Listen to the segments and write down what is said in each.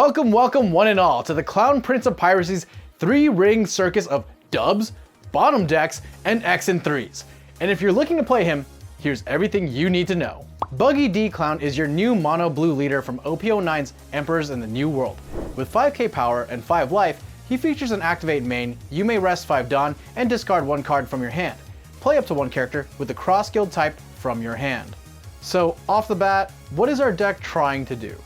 Welcome, welcome one and all to the Clown Prince of Piracy's three-ring circus of dubs, bottom decks, and X and 3s. And if you're looking to play him, here's everything you need to know. Buggy D Clown is your new mono blue leader from OP09's Emperors in the New World. With 5k power and 5 life, he features an activate main, you may rest 5 Dawn and discard 1 card from your hand. Play up to 1 character with the Crossguild type from your hand. So off the bat, what is our deck trying to do?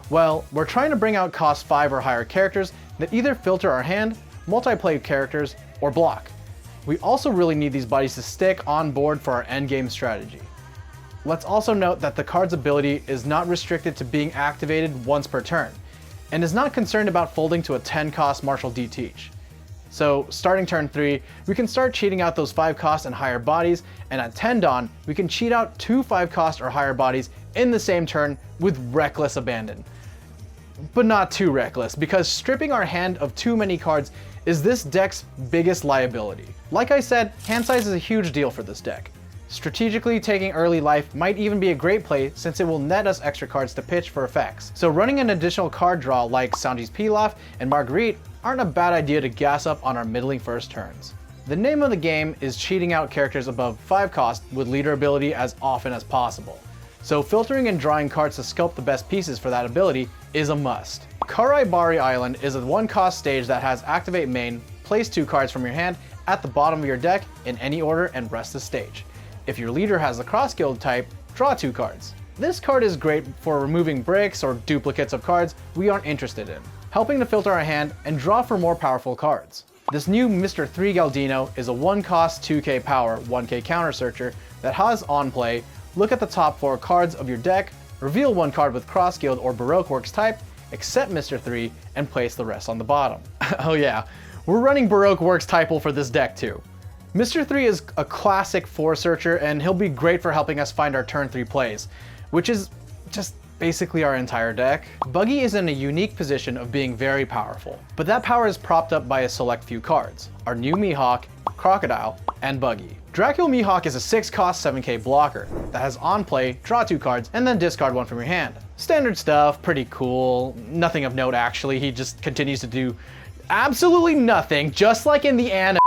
Well, we're trying to bring out cost 5 or higher characters that either filter our hand, multiplay characters, or block. We also really need these bodies to stick on board for our endgame strategy. Let's also note that the card's ability is not restricted to being activated once per turn, and is not concerned about folding to a 10 cost Martial D Teach. So starting turn 3, we can start cheating out those 5 cost and higher bodies, and at 10 Dawn, we can cheat out 2 5 cost or higher bodies in the same turn with reckless abandon. But not too reckless, because stripping our hand of too many cards is this deck's biggest liability. Like I said, hand size is a huge deal for this deck. Strategically taking early life might even be a great play since it will net us extra cards to pitch for effects. So running an additional card draw like Sanji's Pilaf and Marguerite aren't a bad idea to gas up on our middling first turns. The name of the game is cheating out characters above 5 cost with leader ability as often as possible. So filtering and drawing cards to sculpt the best pieces for that ability is a must. Bari Island is a 1 cost stage that has activate main, place 2 cards from your hand at the bottom of your deck in any order and rest the stage. If your leader has the Crossguild type, draw 2 cards. This card is great for removing bricks or duplicates of cards we aren't interested in, helping to filter our hand and draw for more powerful cards. This new Mr. 3 Galdino is a 1 cost 2k power 1k counter searcher that has on play. Look at the top 4 cards of your deck, reveal 1 card with Crossguild or Baroque Works type, accept Mr. 3, and place the rest on the bottom. Oh yeah, we're running Baroque Works typal for this deck too. Mr. 3 is a classic 4 searcher and he'll be great for helping us find our turn 3 plays, which is just basically our entire deck. Buggy is in a unique position of being very powerful, but that power is propped up by a select few cards, our new Mihawk, Crocodile, and Buggy. Dracule Mihawk is a 6 cost 7k blocker that has on play, draw 2 cards, and then discard 1 from your hand. Standard stuff, pretty cool, nothing of note actually, he just continues to do absolutely nothing, just like in the anime.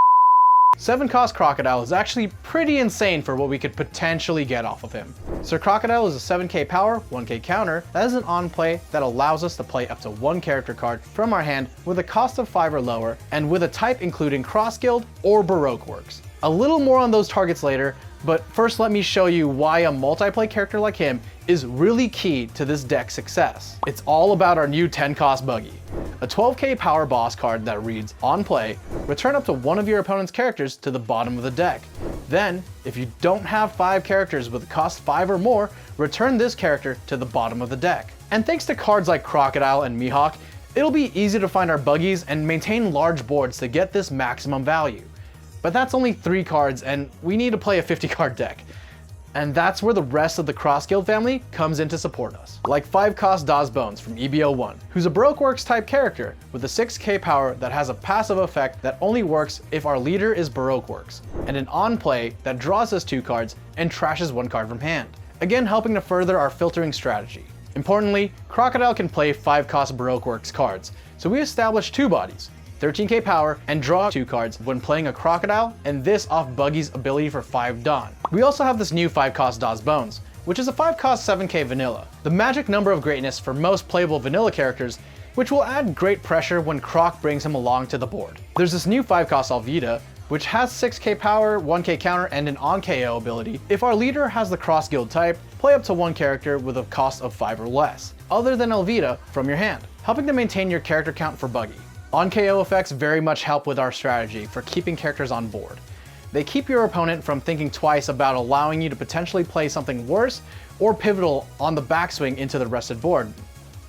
7 cost Crocodile is actually pretty insane for what we could potentially get off of him. Sir Crocodile is a 7k power, 1k counter that is an on play that allows us to play up to 1 character card from our hand with a cost of 5 or lower and with a type including Crossguild or Baroque Works. A little more on those targets later, but first let me show you why a multiplay character like him is really key to this deck's success. It's all about our new 10 cost Buggy. A 12k power boss card that reads, on play, return up to 1 of your opponent's characters to the bottom of the deck. Then, if you don't have 5 characters with a cost 5 or more, return this character to the bottom of the deck. And thanks to cards like Crocodile and Mihawk, it'll be easy to find our Buggies and maintain large boards to get this maximum value. But that's only 3 cards and we need to play a 50 card deck. And that's where the rest of the Crossguild family comes in to support us. Like 5 cost Daz Bones from EBO1, who's a Baroque Works type character with a 6k power that has a passive effect that only works if our leader is Baroque Works, and an on play that draws us 2 cards and trashes 1 card from hand. Again, helping to further our filtering strategy. Importantly, Crocodile can play 5 cost Baroque Works cards, so we established 2 bodies, 13k power, and draw 2 cards when playing a Crocodile, and this off Buggy's ability for 5 Dawn. We also have this new 5 cost Daz Bones, which is a 5 cost 7k vanilla, the magic number of greatness for most playable vanilla characters, which will add great pressure when Croc brings him along to the board. There's this new 5 cost Alvida, which has 6k power, 1k counter, and an on KO ability. If our leader has the Crossguild type, play up to 1 character with a cost of 5 or less, other than Alvida, from your hand, helping to maintain your character count for Buggy. On KO effects very much help with our strategy for keeping characters on board. They keep your opponent from thinking twice about allowing you to potentially play something worse or pivotal on the backswing into the rested board.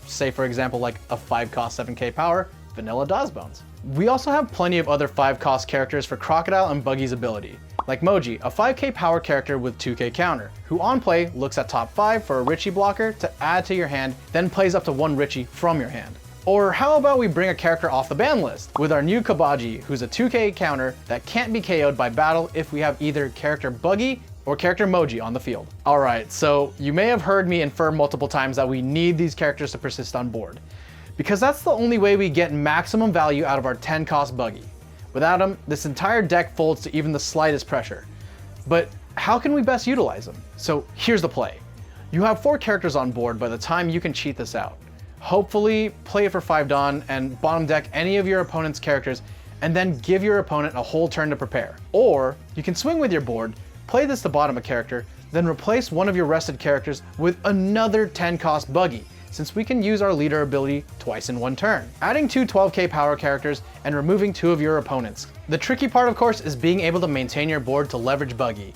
Say for example like a 5 cost 7k power, vanilla Daz Bones. We also have plenty of other 5 cost characters for Crocodile and Buggy's ability, like Moji, a 5k power character with 2k counter, who on play looks at top 5 for a Richie blocker to add to your hand, then plays up to 1 Richie from your hand. Or how about we bring a character off the ban list with our new Kabaji, who's a 2k counter that can't be KO'd by battle if we have either character Buggy or character Moji on the field. Alright, so you may have heard me infer multiple times that we need these characters to persist on board. because that's the only way we get maximum value out of our 10 cost Buggy. Without him, this entire deck folds to even the slightest pressure. But how can we best utilize him? So here's the play. You have 4 characters on board by the time you can cheat this out. Hopefully, play it for 5 Dawn and bottom deck any of your opponent's characters and then give your opponent a whole turn to prepare. Or you can swing with your board, play this to bottom a character, then replace one of your rested characters with another 10 cost Buggy, since we can use our leader ability twice in one turn, adding 2 12k power characters and removing 2 of your opponents. The tricky part, of course, is being able to maintain your board to leverage Buggy.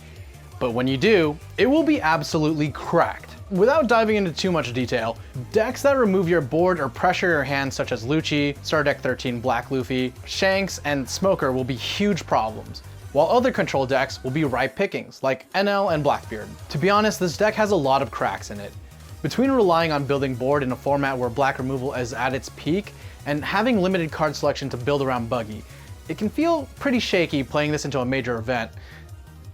But when you do, it will be absolutely cracked. Without diving into too much detail, decks that remove your board or pressure your hand, such as Lucci, Star Deck 13 Black Luffy, Shanks, and Smoker will be huge problems, while other control decks will be ripe pickings, like NL and Blackbeard. To be honest, this deck has a lot of cracks in it. Between relying on building board in a format where black removal is at its peak, and having limited card selection to build around Buggy, it can feel pretty shaky playing this into a major event,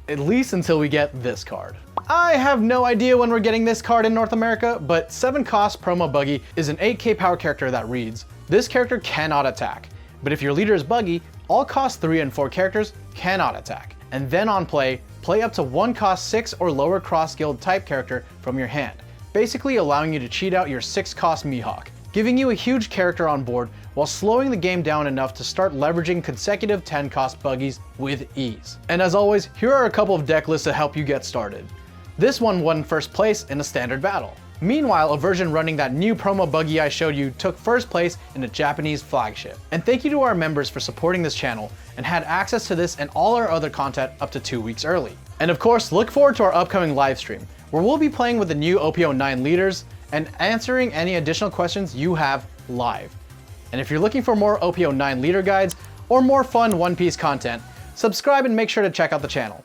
at least until we get this card. I have no idea when we're getting this card in North America, but 7 cost Promo Buggy is an 8k power character that reads, this character cannot attack, but if your leader is Buggy, all cost 3 and 4 characters cannot attack. And then on play up to 1 cost 6 or lower Crossguild type character from your hand, basically allowing you to cheat out your 6 cost Mihawk, giving you a huge character on board while slowing the game down enough to start leveraging consecutive 10 cost Buggies with ease. And as always, here are a couple of deck lists to help you get started. This one won first place in a standard battle. Meanwhile, a version running that new promo Buggy I showed you took first place in a Japanese flagship. And thank you to our members for supporting this channel and had access to this and all our other content up to 2 weeks early. And of course, look forward to our upcoming live stream, where we'll be playing with the new OP09 leaders and answering any additional questions you have live. And if you're looking for more OP09 leader guides or more fun One Piece content, subscribe and make sure to check out the channel.